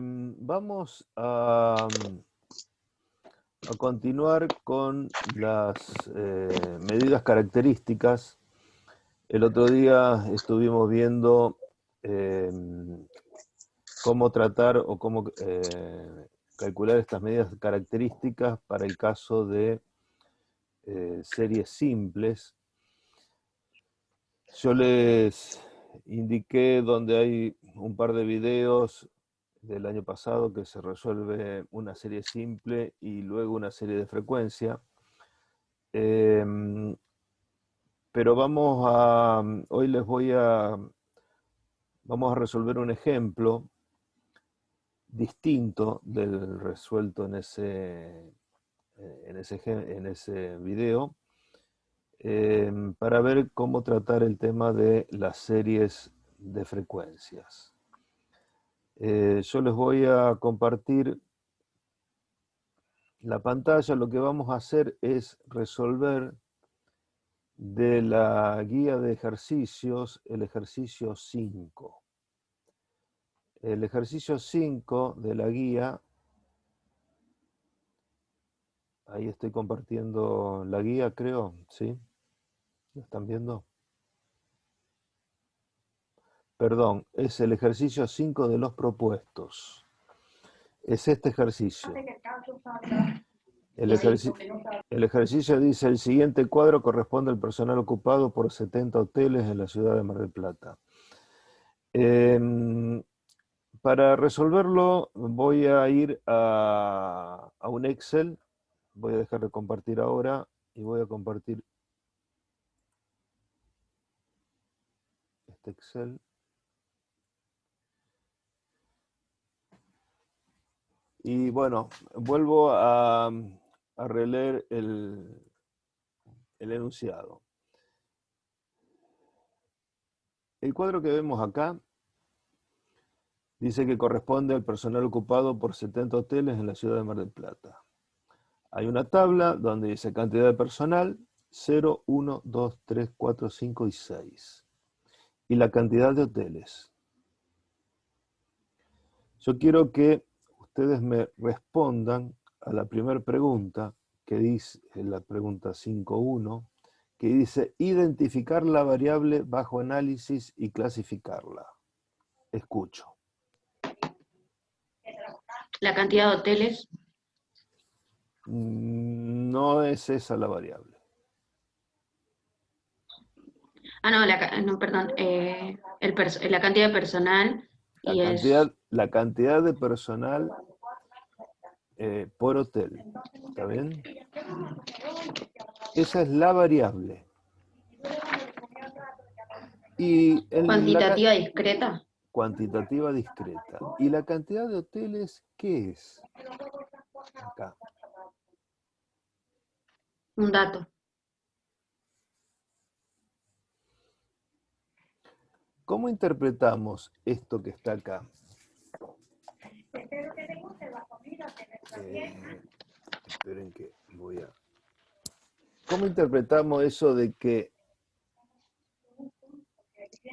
Vamos a continuar con las medidas características. El otro día estuvimos viendo cómo tratar o cómo calcular estas medidas características para el caso de series simples. Yo les indiqué donde hay un par de videos del año pasado que se resuelve una serie simple y luego una serie de frecuencia. Pero hoy vamos a resolver un ejemplo distinto del resuelto en ese video, para ver cómo tratar el tema de las series de frecuencias. Yo les voy a compartir la pantalla. Lo que vamos a hacer es resolver de la guía de ejercicios el ejercicio 5. El ejercicio 5 de la guía, ahí estoy compartiendo la guía, creo, ¿sí? ¿Lo están viendo? Perdón, es el ejercicio 5 de los propuestos. Es este ejercicio. El ejercicio dice: el siguiente cuadro corresponde al personal ocupado por 70 hoteles en la ciudad de Mar del Plata. Para resolverlo voy a ir a un Excel. Voy a dejar de compartir ahora y voy a compartir este Excel. Y bueno, vuelvo a releer el enunciado. El cuadro que vemos acá dice que corresponde al personal ocupado por 70 hoteles en la ciudad de Mar del Plata. Hay una tabla donde dice cantidad de personal, 0, 1, 2, 3, 4, 5 y 6. Y la cantidad de hoteles. Yo quiero que ustedes me respondan a la primera pregunta, que dice, la pregunta 5.1, que dice identificar la variable bajo análisis y clasificarla. Escucho. La cantidad de hoteles. No es esa la variable. No, perdón. La cantidad de personal La cantidad de personal por hotel. ¿Está bien? Esa es la variable. Y cuantitativa discreta. Cuantitativa discreta. ¿Y la cantidad de hoteles qué es? Acá. Un dato. ¿Cómo interpretamos esto que está acá? Esperen que voy a... ¿Cómo interpretamos eso de que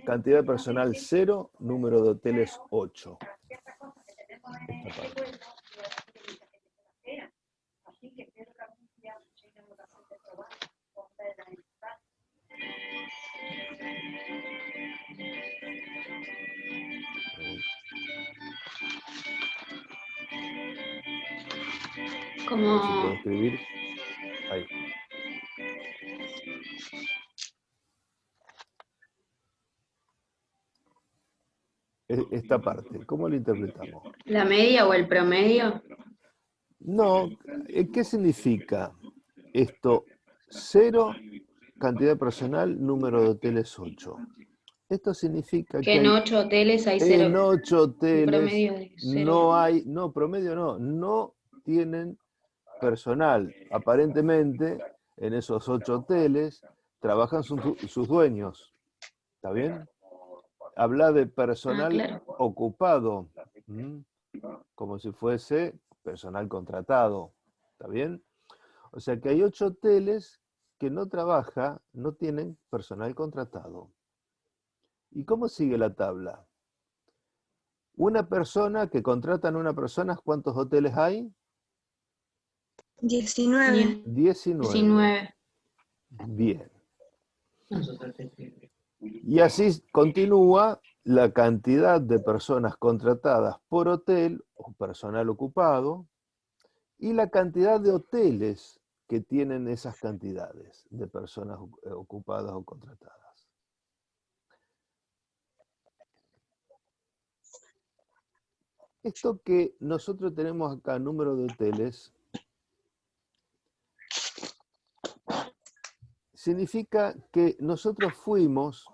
cantidad de personal 0, número de hoteles 8? Esta parte. Como... Si puedo escribir. Ahí. Esta parte, ¿cómo la interpretamos? ¿La media o el promedio? No, ¿qué significa esto? 0, cantidad personal, número de hoteles 8. Esto significa Que que en 8 hoteles hay en 0. 8 Un hoteles promedio de 0. no tienen personal. Aparentemente, en esos 8 hoteles trabajan sus dueños. ¿Está bien? Habla de personal Claro. ocupado, como si fuese personal contratado. ¿Está bien? O sea que hay 8 hoteles que no tienen personal contratado. ¿Y cómo sigue la tabla? Una persona que contratan a una persona, ¿cuántos hoteles hay? 19. 19. 19. Bien. Y así continúa la cantidad de personas contratadas por hotel o personal ocupado y la cantidad de hoteles que tienen esas cantidades de personas ocupadas o contratadas. Esto que nosotros tenemos acá, número de hoteles, significa que nosotros fuimos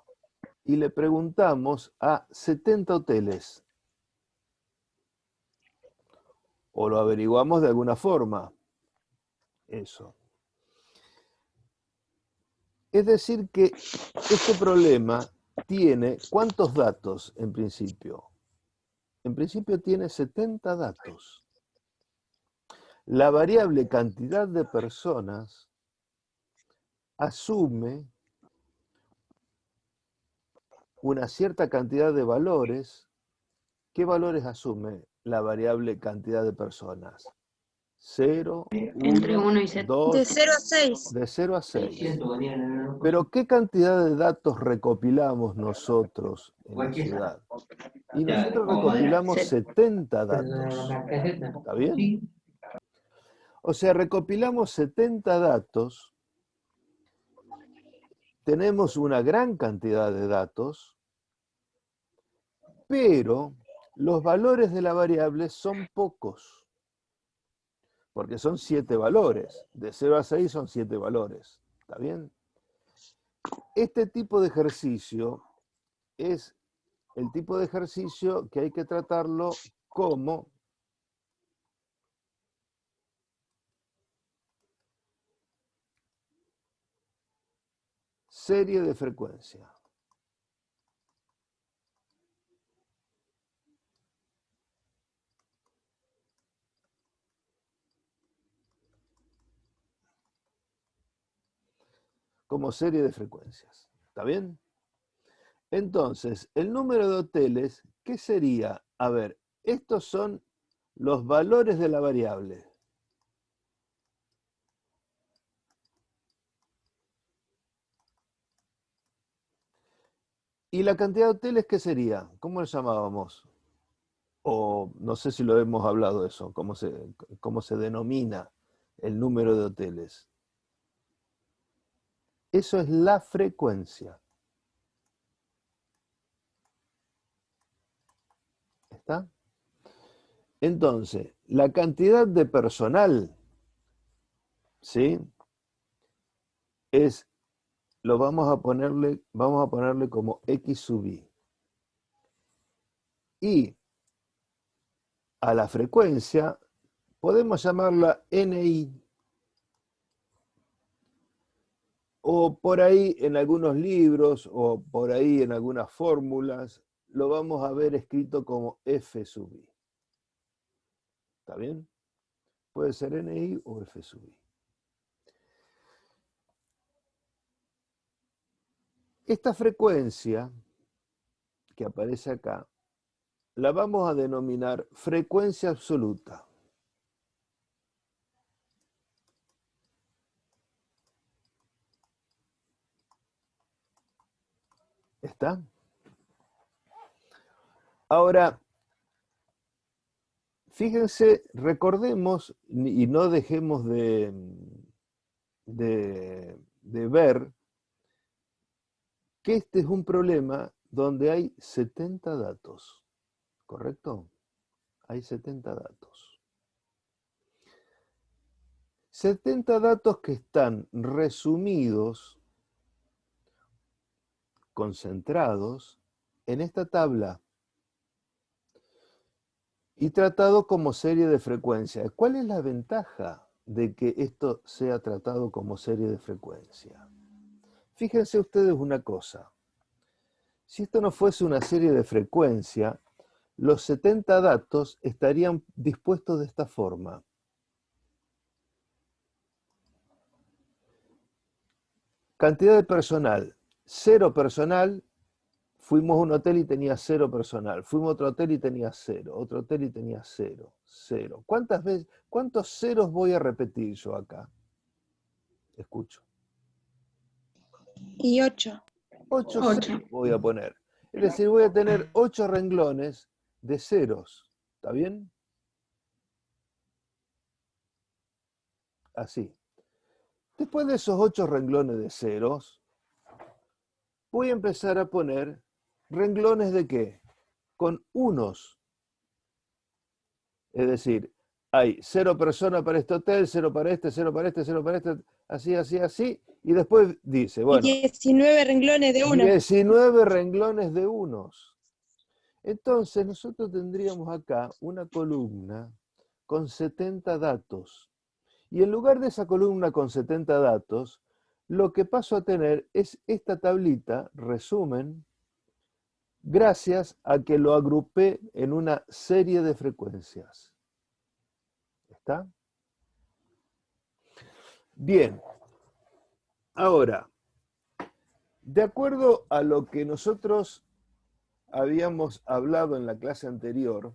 y le preguntamos a 70 hoteles, o lo averiguamos de alguna forma, eso. Es decir que este problema tiene, ¿cuántos datos en principio? En principio tiene 70 datos. La variable cantidad de personas asume una cierta cantidad de valores. ¿Qué valores asume la variable cantidad de personas? 0, Entre 1, 1 y 7. 2, De 0 a 6. de 0 a 6. Pero ¿qué cantidad de datos recopilamos nosotros en la ciudad? Y nosotros recopilamos 70 datos. ¿Está bien? O sea, recopilamos 70 datos, tenemos una gran cantidad de datos, pero los valores de la variable son pocos, porque son 7 valores. De 0 a 6 son 7 valores. ¿Está bien? Este tipo de ejercicio es el tipo de ejercicio que hay que tratarlo como serie de frecuencia. Como serie de frecuencias. ¿Está bien? Entonces, el número de hoteles, ¿qué sería? A ver, estos son los valores de la variable. ¿Y la cantidad de hoteles qué sería? ¿Cómo lo llamábamos? O no sé si lo hemos hablado eso, cómo se denomina el número de hoteles. Eso es la frecuencia. ¿Está? Entonces, la cantidad de personal, ¿sí? Vamos a ponerle como X sub I. Y a la frecuencia podemos llamarla NI. O por ahí en algunos libros o por ahí en algunas fórmulas lo vamos a ver escrito como F sub I. ¿Está bien? Puede ser NI o F sub I. Esta frecuencia que aparece acá la vamos a denominar frecuencia absoluta. ¿Está? Ahora, fíjense, recordemos y no dejemos de ver que este es un problema donde hay 70 datos, ¿correcto? Hay 70 datos. 70 datos que están resumidos, concentrados en esta tabla y tratado como serie de frecuencia. ¿Cuál es la ventaja de que esto sea tratado como serie de frecuencia? Fíjense ustedes una cosa. Si esto no fuese una serie de frecuencia, los 70 datos estarían dispuestos de esta forma. Cantidad de personal, 0 personal, Fuimos a un hotel y tenía 0 personal. Fuimos a otro hotel y tenía 0. Otro hotel y tenía 0. 0. ¿Cuántos ceros voy a repetir yo acá? Escucho. Y 8. 8 8. ceros voy a poner. Es decir, voy a tener 8 renglones de ceros. ¿Está bien? Así. Después de esos 8 renglones de ceros, voy a empezar a poner renglones de ¿qué? Con unos. Es decir, hay 0 personas para este hotel, 0 para este, 0 para este, 0 para este, así, así, así. Y después dice, bueno, Y 19 renglones de 1. 19 renglones de unos. Entonces nosotros tendríamos acá una columna con 70 datos. Y en lugar de esa columna con 70 datos, lo que paso a tener es esta tablita, resumen, gracias a que lo agrupé en una serie de frecuencias. ¿Está? Bien. Ahora, de acuerdo a lo que nosotros habíamos hablado en la clase anterior,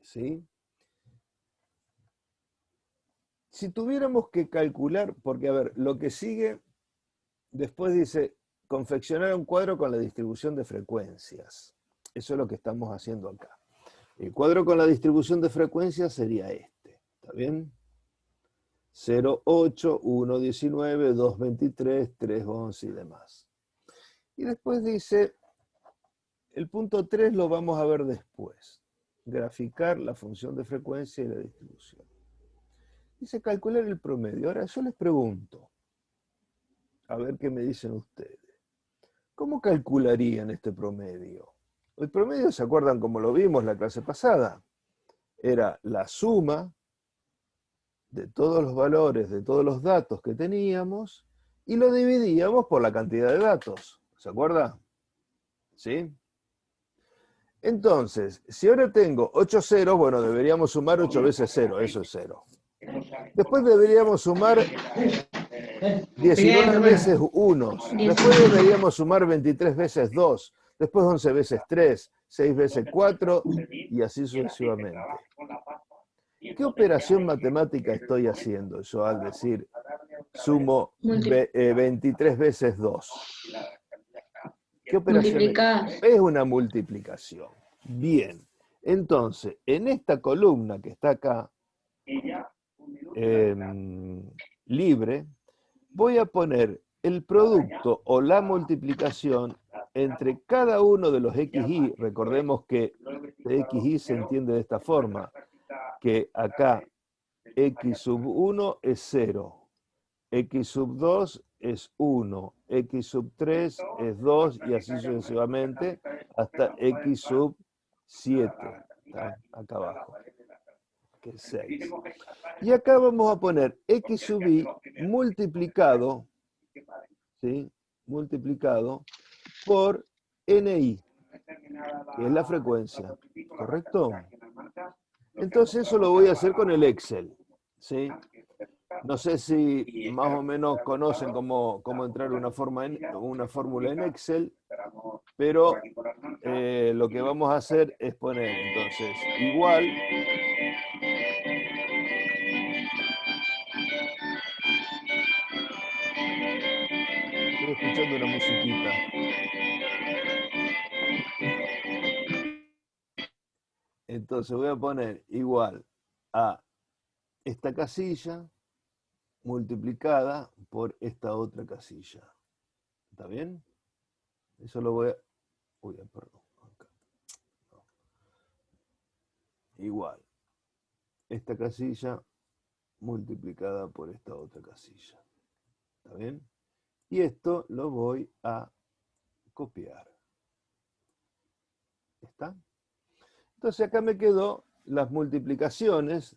¿sí? Si tuviéramos que calcular, porque a ver, lo que sigue, después dice, confeccionar un cuadro con la distribución de frecuencias. Eso es lo que estamos haciendo acá. El cuadro con la distribución de frecuencias sería este, ¿está bien? 0, 8, 1, 19, 2, 23, 3, 11 y demás. Y después dice, el punto 3 lo vamos a ver después. Graficar la función de frecuencia y la distribución. Dice calcular el promedio. Ahora yo les pregunto, a ver qué me dicen ustedes. ¿Cómo calcularían este promedio? El promedio, ¿se acuerdan como lo vimos la clase pasada? Era la suma de todos los valores, de todos los datos que teníamos, y lo dividíamos por la cantidad de datos. ¿Se acuerda? ¿Sí? Entonces, si ahora tengo 8 ceros, bueno, deberíamos sumar 8 veces 0, eso es 0. Después deberíamos sumar 19 veces 1. Después deberíamos sumar 23 veces 2. Después 11 veces 3, 6 veces 4 y así sucesivamente. ¿Qué operación matemática estoy haciendo yo al decir sumo 23 veces 2? ¿Qué operación es una multiplicación? Bien. Entonces, en esta columna que está acá, libre, voy a poner el producto o la multiplicación entre cada uno de los xy. Recordemos que xy se entiende de esta forma, que acá x sub 1 es 0, x sub 2 es 1, x sub 3 es 2 y así sucesivamente hasta x sub 7, ¿está? Acá abajo, que es 6. Y acá vamos a poner x sub y multiplicado, ¿sí? Multiplicado por ni, que es la frecuencia, ¿correcto? Entonces eso lo voy a hacer con el Excel, ¿sí? No sé si más o menos conocen cómo entrar una fórmula en Excel, pero lo que vamos a hacer es poner entonces igual. Estoy escuchando una musiquita. Entonces voy a poner igual a esta casilla multiplicada por esta otra casilla. ¿Está bien? Eso lo voy a... Uy, perdón. Acá. No. Igual. Esta casilla multiplicada por esta otra casilla. ¿Está bien? Y esto lo voy a copiar. ¿Está? Entonces acá me quedó las multiplicaciones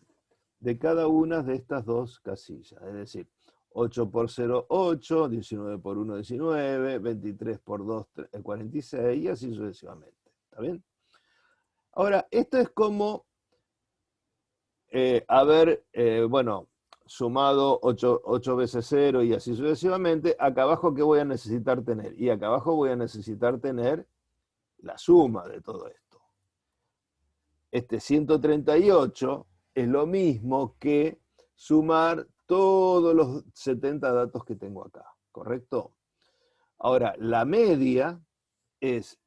de cada una de estas dos casillas. Es decir, 8 por 0, 8, 19 por 1, 19, 23 por 2, 46 y así sucesivamente. ¿Está bien? Ahora, esto es como haber, bueno, sumado 8 veces 0 y así sucesivamente. Acá abajo, ¿qué voy a necesitar tener? Y acá abajo voy a necesitar tener la suma de todo esto. Este 138 es lo mismo que sumar todos los 70 datos que tengo acá, ¿correcto? Ahora, la media es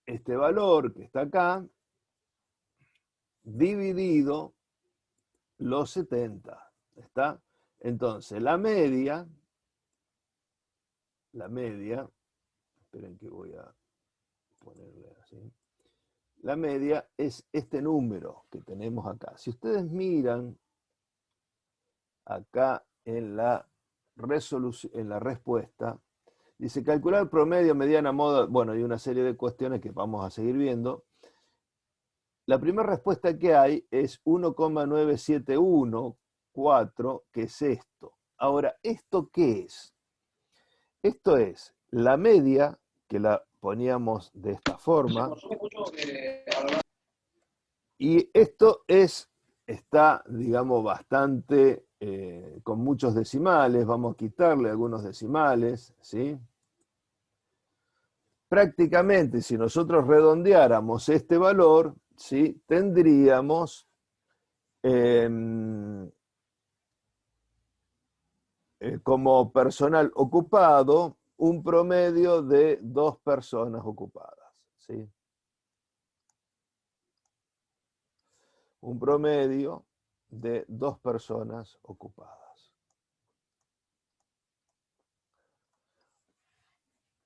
este valor que está acá dividido los 70, ¿está? Entonces, la media, esperen que voy a ponerle así, la media es este número que tenemos acá. Si ustedes miran acá en la resolución, en la respuesta, dice calcular promedio, mediana, moda, bueno, hay una serie de cuestiones que vamos a seguir viendo. La primera respuesta que hay es 1,9714, que es esto. Ahora, ¿esto qué es? Esto es la media, que la poníamos de esta forma, y esto está, digamos, bastante, con muchos decimales, vamos a quitarle algunos decimales, ¿sí? Prácticamente, si nosotros redondeáramos este valor, ¿sí? Tendríamos como personal ocupado un promedio de 2 personas ocupadas, ¿sí? Un promedio de 2 personas ocupadas.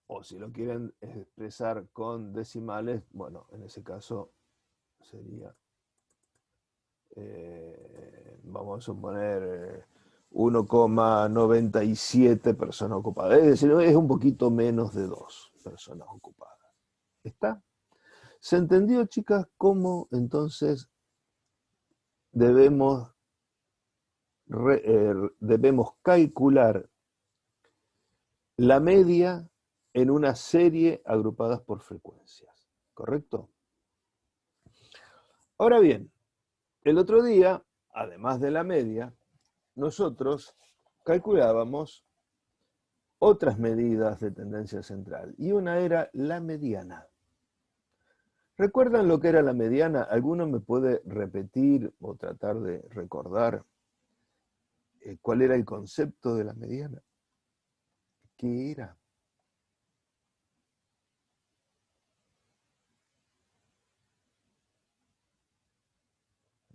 O si lo quieren expresar con decimales, bueno, en ese caso sería, vamos a suponer, 1,97 personas ocupadas. Es decir, es un poquito menos de 2 personas ocupadas. ¿Está? ¿Se entendió, chicas, cómo entonces debemos calcular la media en una serie agrupadas por frecuencias? ¿Correcto? Ahora bien, el otro día, además de la media, nosotros calculábamos otras medidas de tendencia central, y una era la mediana. ¿Recuerdan lo que era la mediana? ¿Alguno me puede repetir o tratar de recordar cuál era el concepto de la mediana? ¿Qué era?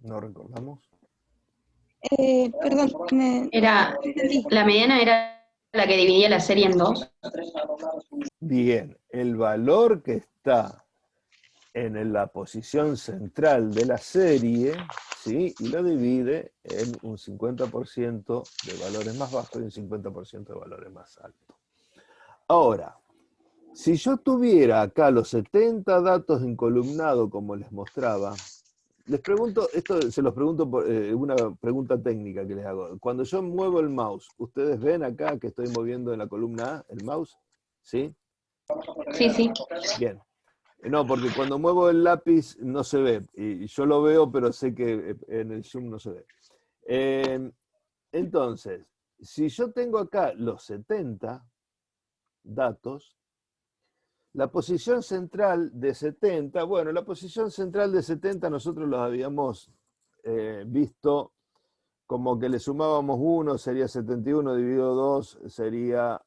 ¿No recordamos? Perdón, La mediana era la que dividía la serie en dos. Bien, el valor que está en la posición central de la serie, ¿sí? Y lo divide en un 50% de valores más bajos y un 50% de valores más altos. Ahora, si yo tuviera acá los 70 datos encolumnados como les mostraba, les pregunto, esto se los pregunto por una pregunta técnica que les hago. Cuando yo muevo el mouse, ¿ustedes ven acá que estoy moviendo en la columna A el mouse? ¿Sí? Sí, sí. Bien. No, porque cuando muevo el lápiz no se ve. Y yo lo veo, pero sé que en el Zoom no se ve. Entonces, si yo tengo acá los 70 datos, la posición central de 70, bueno, la posición central de 70 nosotros los habíamos visto como que le sumábamos 1, sería 71, dividido 2, sería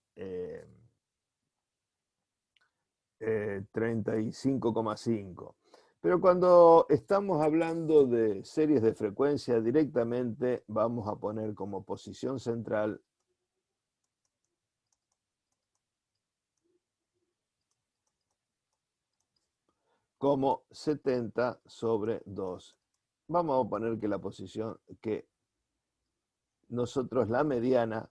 35,5. Pero cuando estamos hablando de series de frecuencia directamente, vamos a poner como posición central como 70 sobre 2. Vamos a poner que la posición, que nosotros la mediana,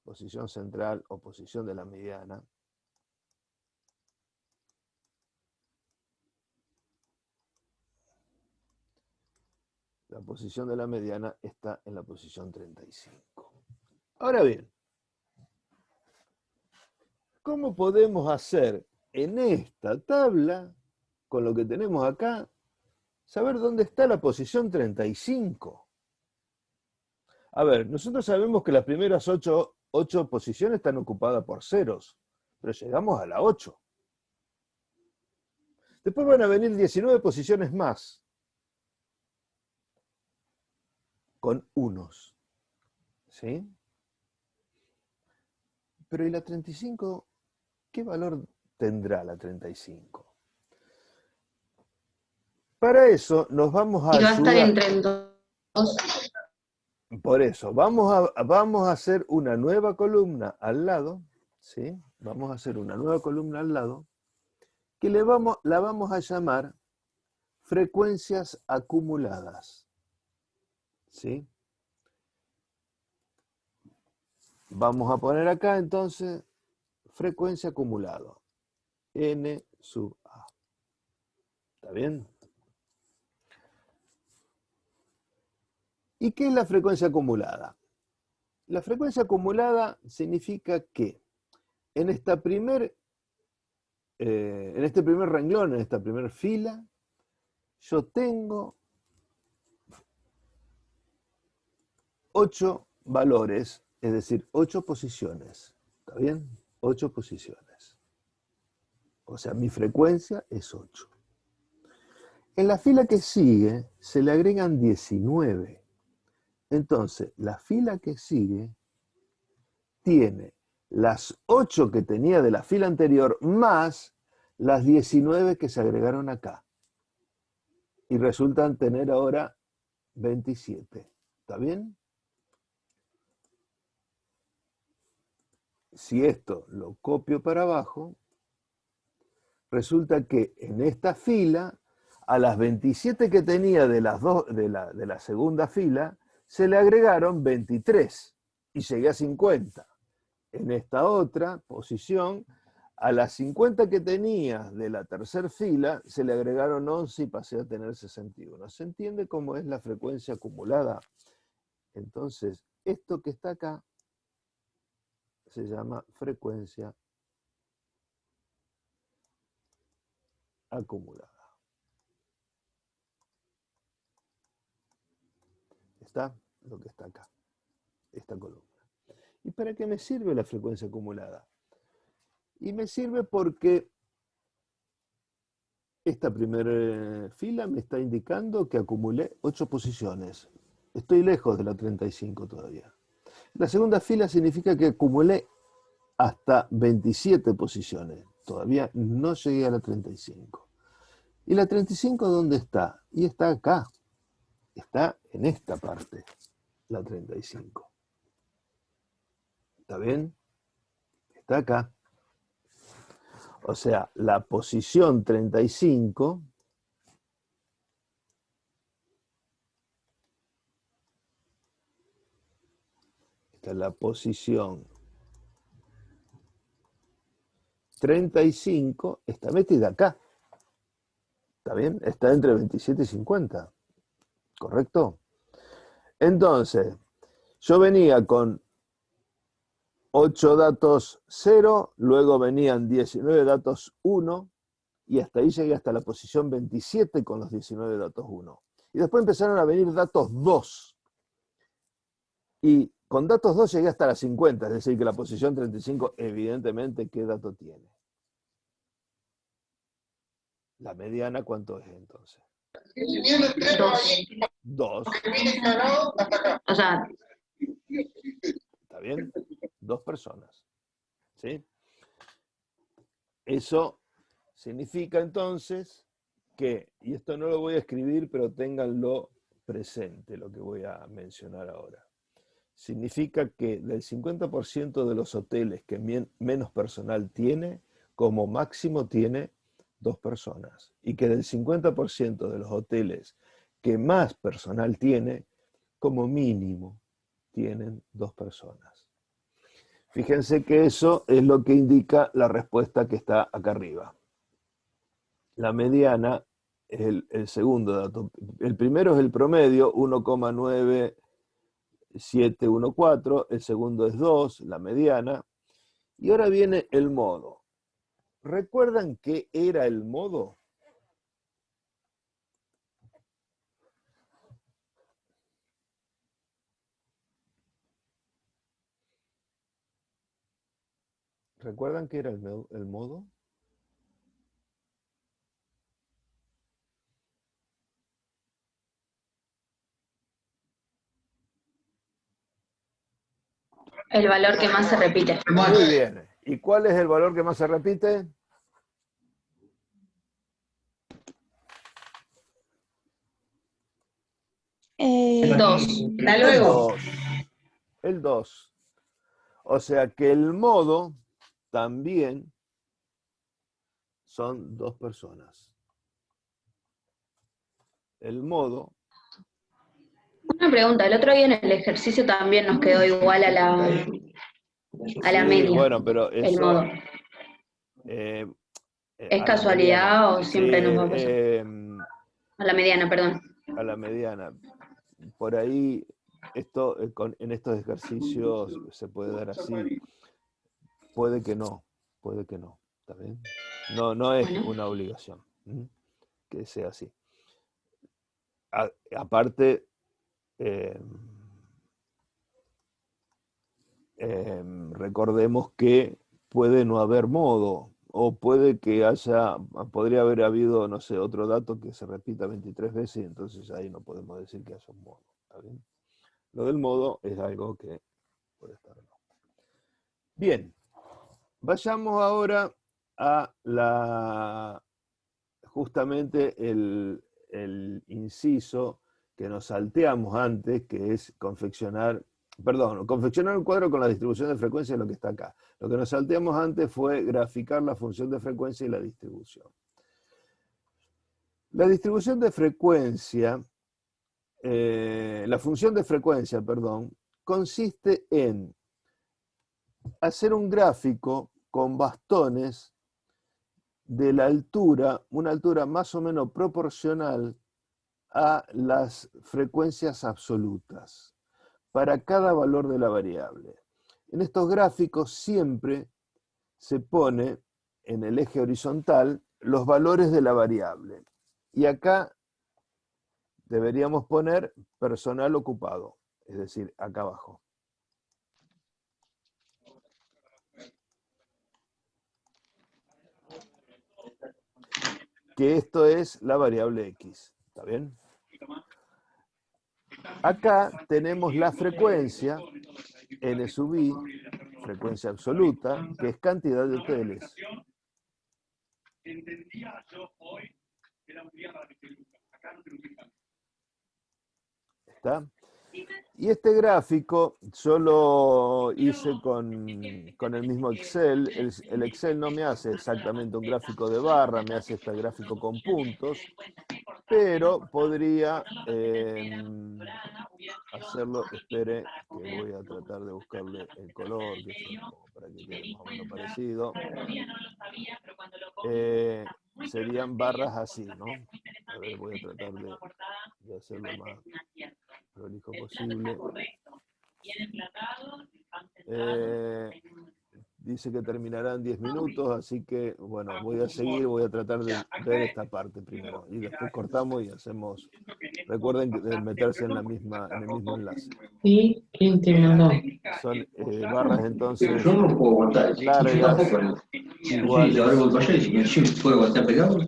posición central o posición de la mediana, la posición de la mediana está en la posición 35. Ahora bien, ¿cómo podemos hacer en esta tabla, con lo que tenemos acá, saber dónde está la posición 35? A ver, nosotros sabemos que las primeras 8 posiciones están ocupadas por ceros, pero llegamos a la 8. Después van a venir 19 posiciones más, con unos, ¿sí? Pero ¿y la 35? ¿Qué valor tendrá la 35? Para eso nos vamos a Y va a estar ayudar. entre dos. Por eso, vamos a hacer una nueva columna al lado, ¿sí? Vamos a hacer una nueva columna al lado, que la vamos a llamar frecuencias acumuladas, ¿sí? Vamos a poner acá entonces frecuencia acumulado, N sub A. ¿Está bien? ¿Y qué es la frecuencia acumulada? La frecuencia acumulada significa que en este primer renglón, en esta primera fila, yo tengo 8 valores, es decir, 8 posiciones. ¿Está bien? 8 posiciones. O sea, mi frecuencia es 8. En la fila que sigue se le agregan 19. Entonces, la fila que sigue tiene las 8 que tenía de la fila anterior más las 19 que se agregaron acá. Y resultan tener ahora 27. ¿Está bien? Si esto lo copio para abajo, resulta que en esta fila, a las 27 que tenía de la segunda fila, se le agregaron 23 y llegué a 50. En esta otra posición, a las 50 que tenía de la tercera fila, se le agregaron 11 y pasé a tener 61. ¿Se entiende cómo es la frecuencia acumulada? Entonces, esto que está acá se llama frecuencia acumulada. Está lo que está acá, esta columna. ¿Y para qué me sirve la frecuencia acumulada? Y me sirve porque esta primera fila me está indicando que acumulé 8 posiciones. Estoy lejos de la 35 todavía. La segunda fila significa que acumulé hasta 27 posiciones. Todavía no llegué a la 35. ¿Y la 35 dónde está? Y está acá. Está en esta parte, la 35. ¿Está bien? Está acá. O sea, la posición 35 esta es la posición 35, está metida acá. ¿Está bien? Está entre 27 y 50. ¿Correcto? Entonces, yo venía con 8 datos 0, luego venían 19 datos 1, y hasta ahí llegué hasta la posición 27 con los 19 datos 1. Y después empezaron a venir datos 2. Y con datos 2 llegué hasta la 50, es decir, que la posición 35, evidentemente, ¿qué dato tiene? La mediana, ¿cuánto es entonces? 2. O sea, ¿Está bien? 2 personas. ¿Sí? Eso significa entonces que, y esto no lo voy a escribir, pero ténganlo presente, lo que voy a mencionar ahora. Significa que del 50% de los hoteles que menos personal tiene, como máximo tiene 2 personas. Y que del 50% de los hoteles que más personal tiene, como mínimo tienen 2 personas. Fíjense que eso es lo que indica la respuesta que está acá arriba. La mediana es el segundo dato. El primero es el promedio, 1,9714, el segundo es 2, la mediana. Y ahora viene el modo. ¿Recuerdan qué era el modo? ¿Recuerdan qué era el modo? El valor que más se repite. Muy bien. ¿Y cuál es el valor que más se repite? Dos. Hasta luego. El 2. O sea que el modo también son 2 personas. El modo. Una pregunta, el otro día en el ejercicio también nos quedó igual a la Sí, media, bueno, pero el eso. modo. ¿Es ¿Es casualidad o siempre nos va a pasar? A la mediana, perdón. A la mediana. Por ahí, esto en estos ejercicios se puede dar así. Puede que no, ¿está bien? No es una obligación que sea así. Aparte, recordemos que puede no haber modo, o puede que podría haber habido, no sé, otro dato que se repita 23 veces, y entonces ahí no podemos decir que haya un modo, ¿está bien? Lo del modo es algo que puede estar no. Bien, vayamos ahora a justamente el inciso que nos salteamos antes, que es confeccionar un cuadro con la distribución de frecuencia, lo que está acá. Lo que nos salteamos antes fue graficar la función de frecuencia y la distribución. La distribución de frecuencia, la función de frecuencia, consiste en hacer un gráfico con bastones de la altura, una altura más o menos proporcional a las frecuencias absolutas para cada valor de la variable. En estos gráficos siempre se pone en el eje horizontal los valores de la variable. Y acá deberíamos poner personal ocupado, es decir, acá abajo. Que esto es la variable X, ¿está bien? Acá tenemos la frecuencia, N sub I, frecuencia absoluta, que es cantidad de teles. ¿Está? Y este gráfico yo lo hice con el mismo Excel. El Excel no me hace exactamente un gráfico de barra, me hace este gráfico con puntos, pero podría hacerlo. Espere, que voy a tratar de buscarle el color, que para que quede más o menos parecido. Serían barras así, ¿no? A ver, voy a tratar de hacerlo más prolijo posible. Dice que terminarán 10 minutos, así que, bueno, voy a seguir, voy a tratar de ver esta parte primero, y después cortamos y hacemos, recuerden de meterse en el mismo enlace. ¿Y quién te mandó? Son barras entonces Yo no puedo aguantar. largas, iguales. Sí, ahora voy para allá y si puedo aguantar pegado.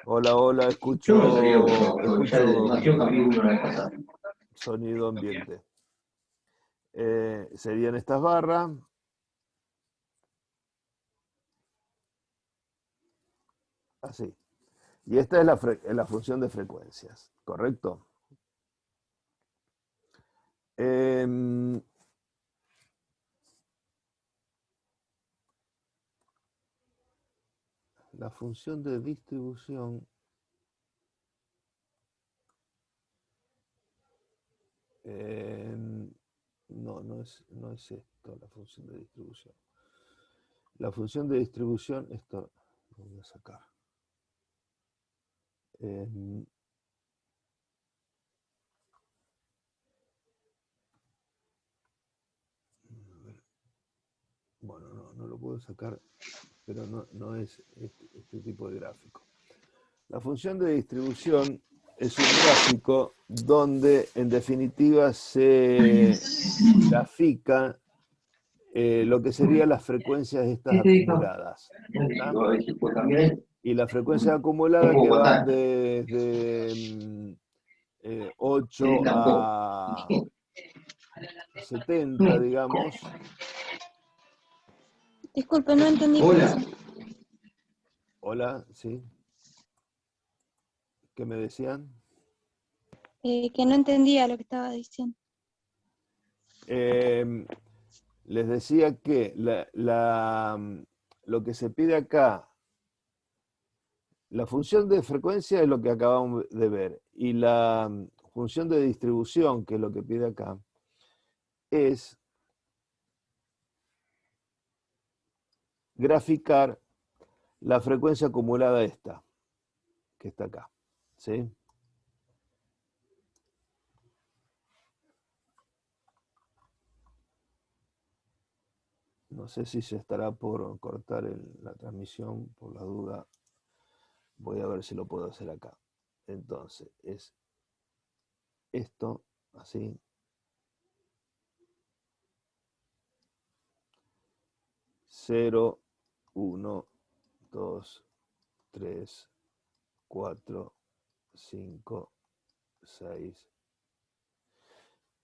Hola, escucho sonido ambiente. Serían estas barras. Así. Y esta es la función de frecuencias, ¿correcto? La función de distribución no es esto, la función de distribución. La función de distribución, esto lo voy a sacar. Bueno, no lo puedo sacar, pero no es este tipo de gráfico. La función de distribución es un gráfico donde en definitiva se grafica lo que serían las frecuencias estas acumuladas. Y las frecuencias acumuladas que van desde 8 a 70, digamos. Disculpe, no entendí. Hola. Hola, sí. ¿Qué me decían? Que no entendía lo que estaba diciendo. Les decía que lo que se pide acá, la función de frecuencia es lo que acabamos de ver, y la función de distribución, que es lo que pide acá, es graficar la frecuencia acumulada esta, que está acá, ¿sí? No sé si se estará por cortar la transmisión, por la duda. Voy a ver si lo puedo hacer acá. Entonces, es esto, así. 0, 1, 2, 3, 4, 5, 6.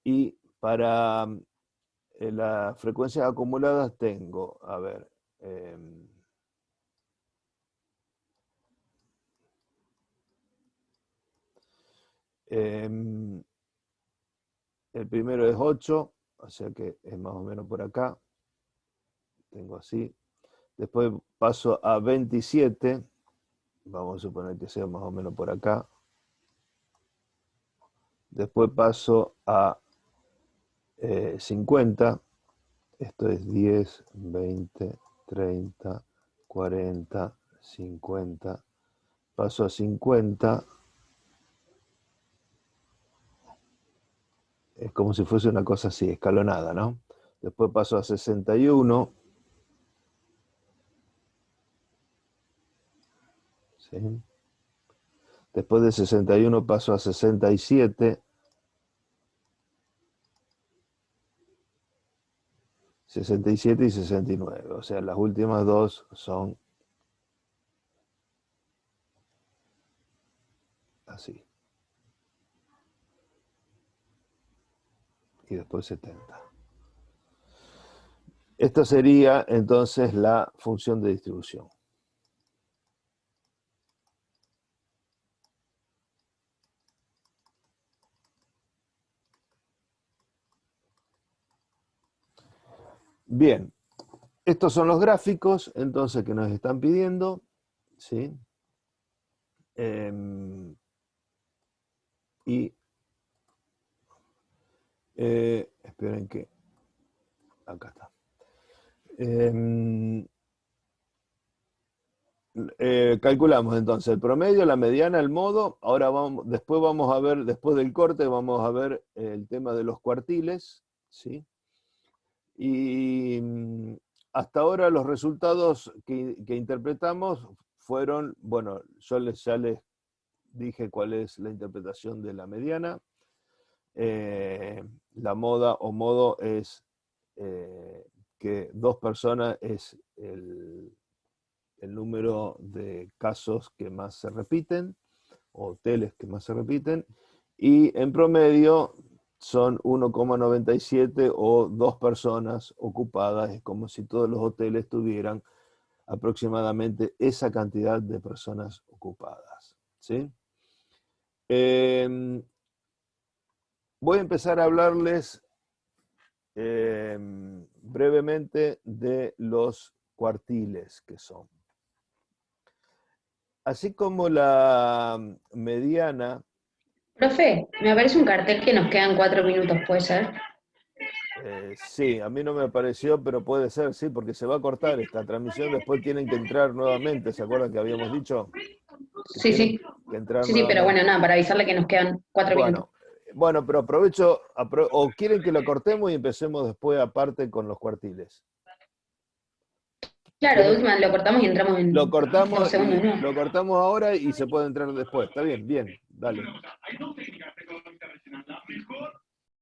Y para las frecuencias acumuladas tengo, a ver, el primero es 8, o sea que es más o menos por acá. Tengo así. Después paso a 27. Vamos a suponer que sea más o menos por acá. Después paso a 50. Esto es 10, 20, 30, 40, 50. Paso a 50. Es como si fuese una cosa así, escalonada, ¿no? Después paso a 61. ¿Sí? Después de 61 paso a 67. 67 y 69. O sea, las últimas dos son así. Y después 70. Esta sería entonces la función de distribución. Bien, estos son los gráficos entonces que nos están pidiendo, ¿sí? Esperen que acá está. Calculamos entonces el promedio, la mediana, el modo. Ahora después vamos a ver, después del corte, vamos a ver el tema de los cuartiles, ¿sí? Y hasta ahora los resultados que interpretamos fueron, bueno, yo ya les dije cuál es la interpretación de la mediana. La moda o modo es que dos personas es el número de casos que más se repiten, o hoteles que más se repiten, y en promedio son 1,97 o dos personas ocupadas. Es como si todos los hoteles tuvieran aproximadamente esa cantidad de personas ocupadas, ¿sí? Voy a empezar a hablarles brevemente de los cuartiles que son. Así como la mediana. Profe, me aparece un cartel que nos quedan 4 minutos, ¿puede ser? Sí, a mí no me pareció, pero puede ser, sí, porque se va a cortar esta transmisión, después tienen que entrar nuevamente, ¿se acuerdan que habíamos dicho? Que Sí, tienen sí. que entrar Sí, sí, pero nuevamente. bueno, nada, para avisarle que nos quedan 4 minutos. Bueno, pero aprovecho, o quieren que lo cortemos y empecemos después aparte con los cuartiles. Claro, de última lo cortamos y entramos en Lo 2 cortamos segundos, y ¿no? lo cortamos ahora y se puede entrar después. Está bien, bien, dale.